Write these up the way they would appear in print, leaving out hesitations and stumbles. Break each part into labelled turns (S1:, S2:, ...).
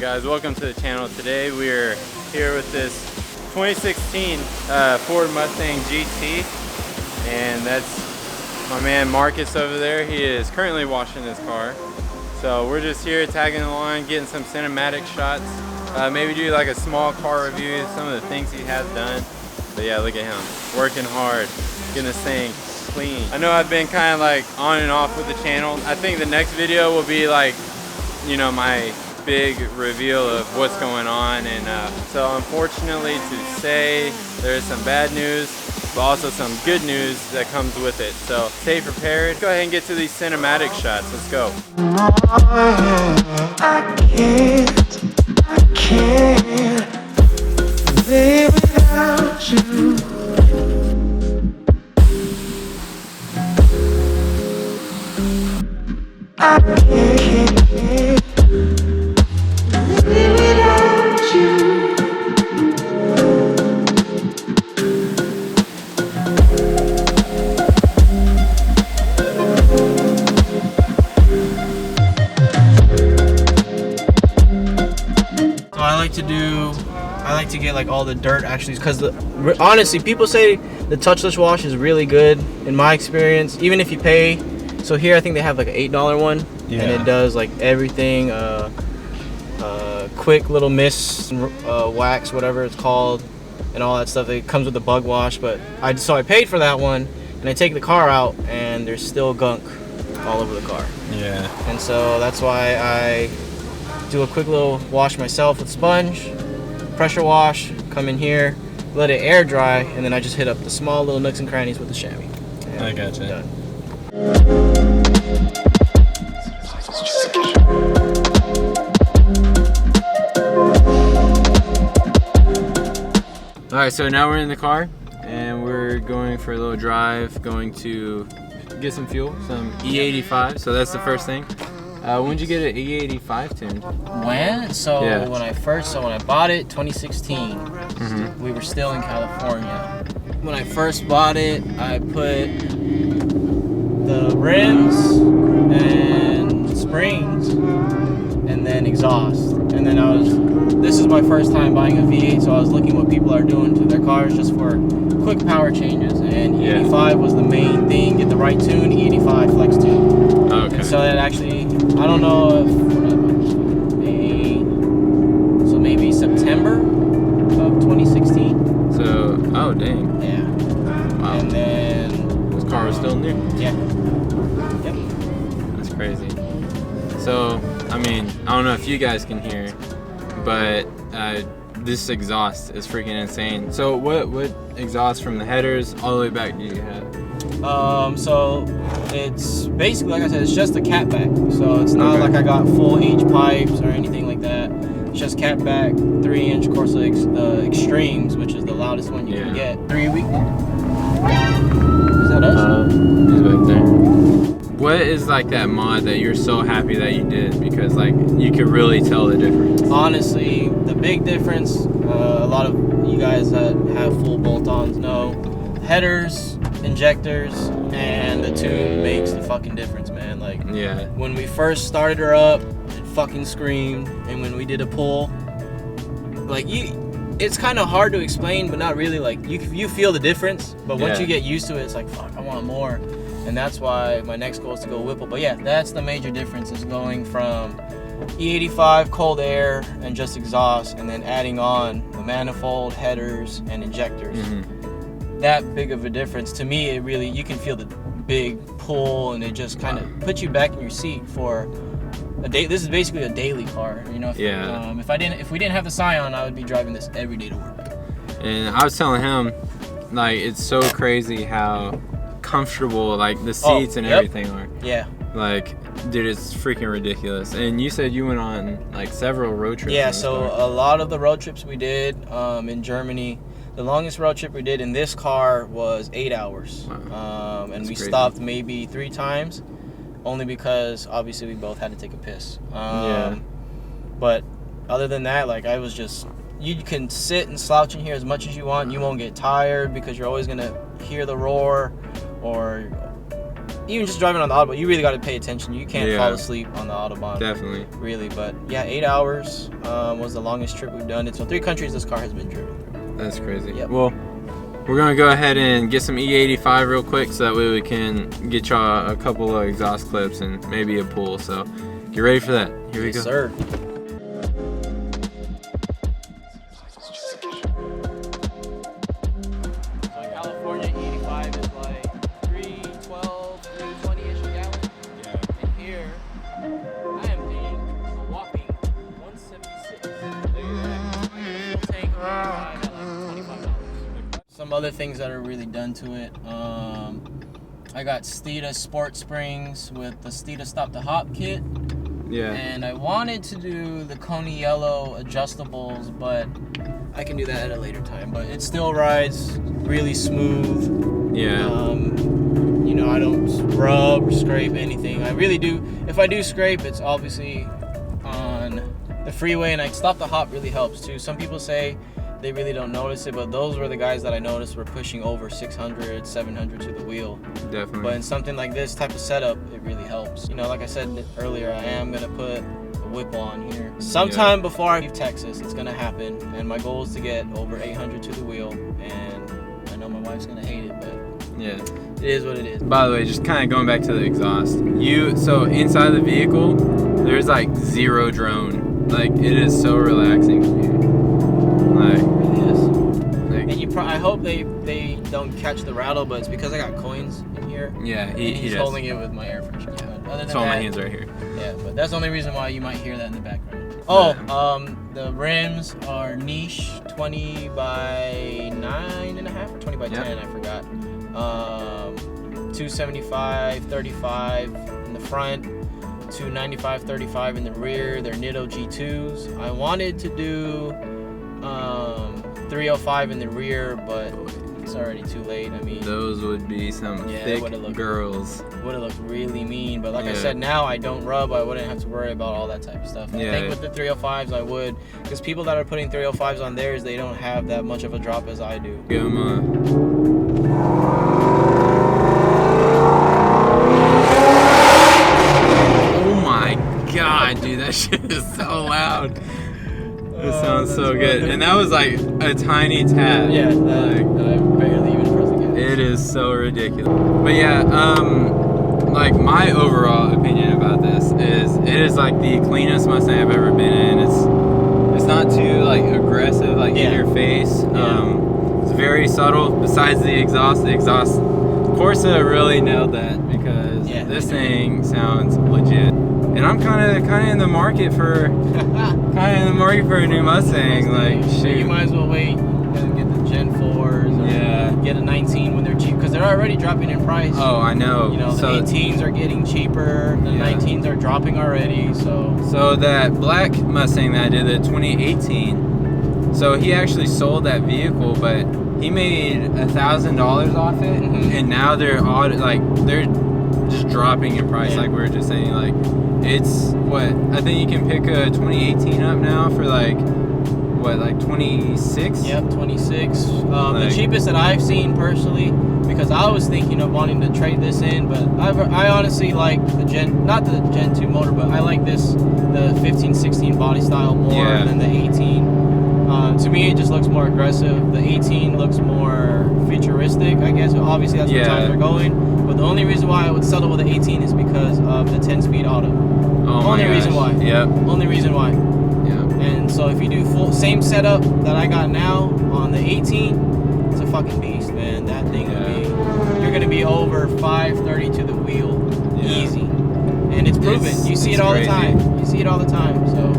S1: Alright guys, welcome to the channel. Today we're here with this 2016 Ford Mustang GT, and that's my man Marcus over there. He is currently washing this car. So we're just here tagging along, getting some cinematic shots, maybe do like a small car review, some of the things he has done. But yeah, look at him, working hard, getting this thing clean. I know I've been kind of like on and off with the channel. I think the next video will be like, you know, my big reveal of what's going on. And so unfortunately to say, there's some bad news, but also some good news that comes with it. So stay prepared. Go ahead and get to these cinematic shots. Let's go. I can't live without you. I can't live without you.
S2: So I like to get like all the dirt actually, because honestly people say the touchless wash is really good in my experience, even if you pay. So here I think they have like an $8 one, yeah, and it does like everything, quick little mist, wax, whatever it's called, and all that stuff. It comes with the bug wash, but I paid for that one, and I take the car out and there's still gunk all over the car. Yeah. And so that's why I do a quick little wash myself with sponge, pressure wash, come in here, let it air dry, and then I just hit up the small little nooks and crannies with the chamois.
S1: I gotcha.
S2: Done.
S1: Alright, so now we're in the car and we're going for a little drive, going to get some fuel, some E85. So that's the first thing. When did you get an E85 tuned?
S2: When? So yeah. When I bought it, 2016, we were still in California. When I first bought it, I put the rims and springs and then exhaust. And then this is my first time buying a V8, so I was looking what people are doing to their cars just for quick power changes. And E85 was the main thing, get the right tune, E85 flex tune.
S1: Okay.
S2: And so that actually, I don't know if, maybe September of 2016.
S1: So, oh dang.
S2: Yeah.
S1: Wow.
S2: And then
S1: this car was still new.
S2: Yeah. Yep.
S1: That's crazy. So, I mean, I don't know if you guys can hear, but this exhaust is freaking insane. So what exhaust from the headers all the way back do you have?
S2: So it's basically, like I said, it's just a catback. So it's not like I got full H pipes or anything like that. It's just catback, 3-inch Corsa Extremes, which is the loudest one you can get. 3 week. Is that us?
S1: He's back there. What is like that mod that you're so happy that you did? Because like you could really tell the difference.
S2: Honestly, the big difference, a lot of you guys that have full bolt-ons know, headers, injectors, and the tune makes the fucking difference, man. Like, yeah, when we first started her up, it fucking screamed, and when we did a pull, like it's kind of hard to explain, but not really. Like you feel the difference, but once you get used to it, it's like, fuck, I want more. And that's why my next goal is to go Whipple. But yeah, that's the major difference, is going from E85 cold air and just exhaust, and then adding on the manifold, headers, and injectors. That big of a difference. To me, it really, you can feel the big pull, and it just kind of puts you back in your seat for a day. This is basically a daily car, you know. If we didn't have the Scion, I would be driving this every day to work.
S1: And I was telling him, like, it's so crazy how comfortable like the seats and everything are. Yeah. Like, dude, it's freaking ridiculous. And you said you went on like several road trips.
S2: Yeah, so a lot of the road trips we did in Germany, the longest road trip we did in this car was 8 hours. Wow. And we stopped maybe 3 times, only because obviously we both had to take a piss. But other than that, like, I was just, you can sit and slouch in here as much as you want. You won't get tired because you're always gonna hear the roar, or even just driving on the Autobahn, you really got to pay attention. You can't fall asleep on the Autobahn.
S1: Definitely.
S2: Really, but yeah, 8 hours was the longest trip we've done. So 3 countries this car has been driven through.
S1: That's crazy.
S2: Yep.
S1: Well, we're gonna go ahead and get some E85 real quick, so that way we can get y'all a couple of exhaust clips and maybe a pull. So get ready for that. Here we go.
S2: Yes, sir. Some other things that are really done to it. I got Steeda Sport Springs with the Steeda Stop the Hop kit.
S1: Yeah.
S2: And I wanted to do the Coney Yellow adjustables, but I can do that at a later time. But it still rides really smooth.
S1: Yeah.
S2: You know, I don't rub or scrape anything. I really do. If I do scrape, it's obviously on the freeway, and Stop the Hop really helps too. Some people say they really don't notice it, but those were the guys that I noticed were pushing over 600, 700 to the wheel.
S1: Definitely.
S2: But in something like this type of setup, it really helps. You know, like I said earlier, I am going to put a Whipple on here. Sometime before I leave Texas, it's going to happen. And my goal is to get over 800 to the wheel. And I know my wife's going to hate it, but
S1: yeah,
S2: it is what it is.
S1: By the way, just kind of going back to the exhaust. So inside the vehicle, there's like 0 drone. Like, it is so relaxing. Like,
S2: it really is. And I hope they don't catch the rattle, but it's because I got coins in here.
S1: Yeah,
S2: he's holding it with my air freshener.
S1: Yeah.
S2: Other than
S1: It's all
S2: that,
S1: my hands right here.
S2: Yeah, but that's the only reason why you might hear that in the background. Oh, the rims are niche 20 by 9.5 or 20 by 10, I forgot. 275, 35 in the front, 295, 35 in the rear. They're Nitto G2s. I wanted to do 305 in the rear, but it's already too late. I mean,
S1: those would be some thick girls.
S2: Would have looked really mean, but like I said, now I don't rub. I wouldn't have to worry about all that type of stuff. I think with the 305s I would, because people that are putting 305s on theirs, they don't have that much of a drop as I do.
S1: Oh my god, dude, that shit is so loud. It sounds so good. And that was like a tiny tap.
S2: Yeah, I barely even pressed the gas.
S1: It is so ridiculous. But yeah, like my overall opinion about this is it is like the cleanest Mustang I've ever been in. It's not too like aggressive, like in your face. It's very subtle. Besides the exhaust, Corsa really nailed that, because this thing sounds legit. And I'm kind of in the market for a new Mustang. Like, shit.
S2: You might as well wait and get the Gen 4s or get a 19 when they're cheap, because they're already dropping in price.
S1: Oh, I know.
S2: You know, the 18s are getting cheaper. The 19s are dropping already. So
S1: that black Mustang that I did, the 2018. So he actually sold that vehicle, but he made $1,000 off it, and now they're just dropping in price, like we were just saying. Like, it's I think you can pick a 2018 up now for like 26.
S2: Yep, 26. The cheapest that I've seen personally, because I was thinking of wanting to trade this in, but I honestly like not the Gen 2 motor, but I like the 15-16 body style more than the 18. To me, it just looks more aggressive. The 18 looks more futuristic, I guess. Obviously, that's where times are going. But the only reason why I would settle with the 18 is because of the 10-speed auto. Only reason why.
S1: Yep.
S2: Only reason why.
S1: Yeah.
S2: And so if you do same setup that I got now on the 18, it's a fucking beast, man. That thing you're gonna be over 530 to the wheel, easy. And it's proven. You see it all the time. You see it all the time. So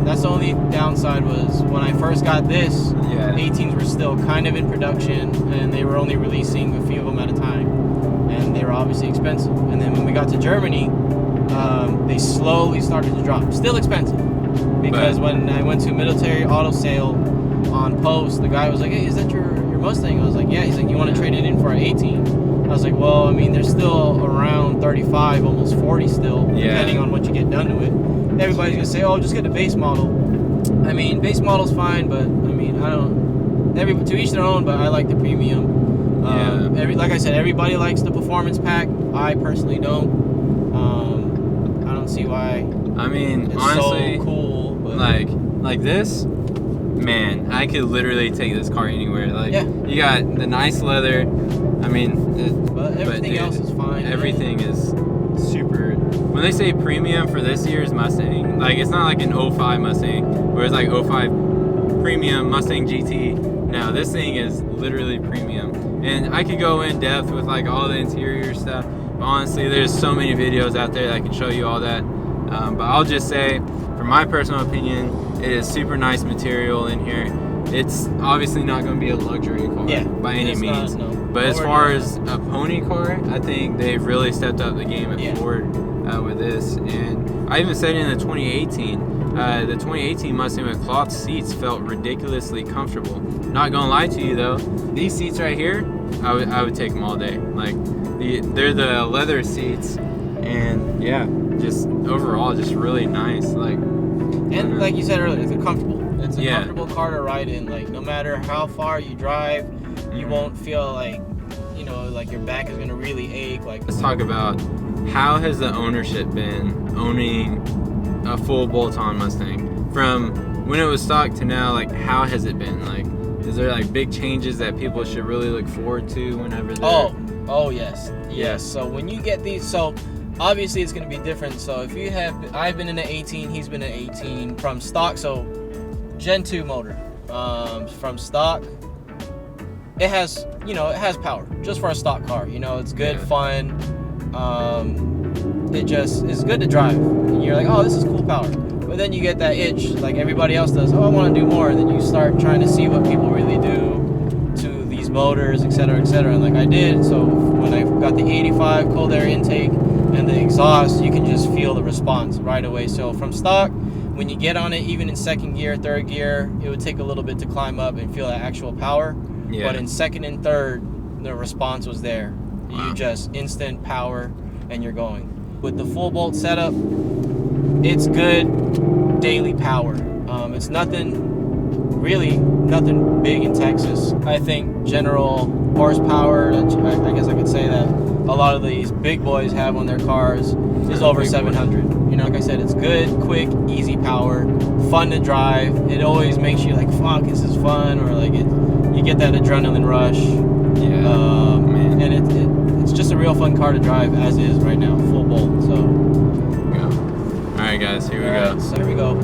S2: that's the only downside, was when I first got this, 18s were still kind of in production, and they were only releasing a few of them at a time, and they were obviously expensive. And then when we got to Germany, they slowly started to drop. Still expensive, because when I went to a military auto sale on post, the guy was like, "Hey, is that your Mustang?" I was like, "Yeah." He's like, "You want to trade it in for an 18?" I was like, "Well, I mean, they're still around 35, almost 40 still, depending on what you get done to it." Everybody's gonna say, "Oh, just get the base model." I mean, base model's fine, but I mean, to each their own. But I like the premium. Like I said, everybody likes the performance pack. I personally don't. I don't see why.
S1: I mean,
S2: it's
S1: honestly,
S2: so cool. But
S1: like this, man, I could literally take this car anywhere. Like, you got the nice leather. I mean,
S2: but everything else is fine.
S1: Everything is super. When they say premium for this year's Mustang, like, it's not like an 05 Mustang where it's like 05 premium Mustang GT. No, this thing is literally premium. And I could go in depth with like all the interior stuff, but honestly, there's so many videos out there that can show you all that. But I'll just say, from my personal opinion, it is super nice material in here. It's obviously not going to be a luxury car by any means. But as far as a pony car, I think they've really stepped up the game at Ford with this. And I even said in the 2018 Mustang with cloth seats felt ridiculously comfortable. Not gonna lie to you though, these seats right here, I would take them all day. Like, they're the leather seats, and yeah, just overall just really nice. Like,
S2: and like you said earlier, they're comfortable. It's a comfortable car to ride in. Like, no matter how far you drive, you won't feel like, you know, like your back is gonna really ache. Like,
S1: let's talk about how has the ownership been owning a full bolt-on Mustang from when it was stock to now. Like, how has it been? Like, is there like big changes that people should really look forward to whenever they're...
S2: Oh yes. So when you get these, so obviously it's going to be different. So if you have, I've been in an 18, he's been in an 18 from stock. So Gen 2 motor, from stock, it has, you know, it has power just for a stock car. You know, it's good, fun. It just is good to drive. And you're like, oh, this is cool power. But then you get that itch, like everybody else does. Oh, I want to do more. And then you start trying to see what people really do to these motors, etc., etc. And like I did. So when I got the 85 cold air intake and the exhaust, you can just feel the response right away. So from stock, when you get on it, even in second gear, third gear, it would take a little bit to climb up and feel that actual power. But in second and third, the response was there. You just instant power and you're going. With the full bolt setup, it's good daily power. It's nothing big in Texas. I think general horsepower, I guess I could say that a lot of these big boys have on their cars is over 700. You know, like I said, it's good, quick, easy power, fun to drive. It always makes you like, fuck, this is fun, or like you get that adrenaline rush. Man. And it's just a real fun car to drive as is right now, full bolt. So,
S1: all right, guys, here we go.
S2: So here we go.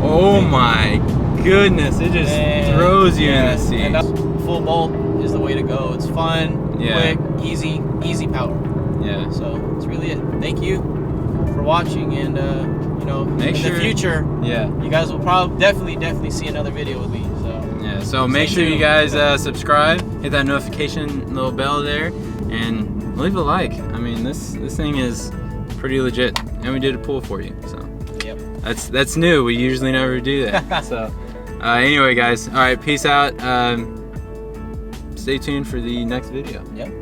S1: Oh my goodness, it just throws you in the seat.
S2: And full bolt is the way to go. It's fun, quick, easy power.
S1: Yeah.
S2: So that's really it. Thank you for watching, and you know, in the future, you guys will probably definitely see another video with me. So
S1: so make sure you guys subscribe, hit that notification little bell there, and leave a like. I mean, this thing is pretty legit, and we did a pull for you. So that's new. We usually never do that. So anyway, guys, all right, peace out. Stay tuned for the next video.
S2: Yep.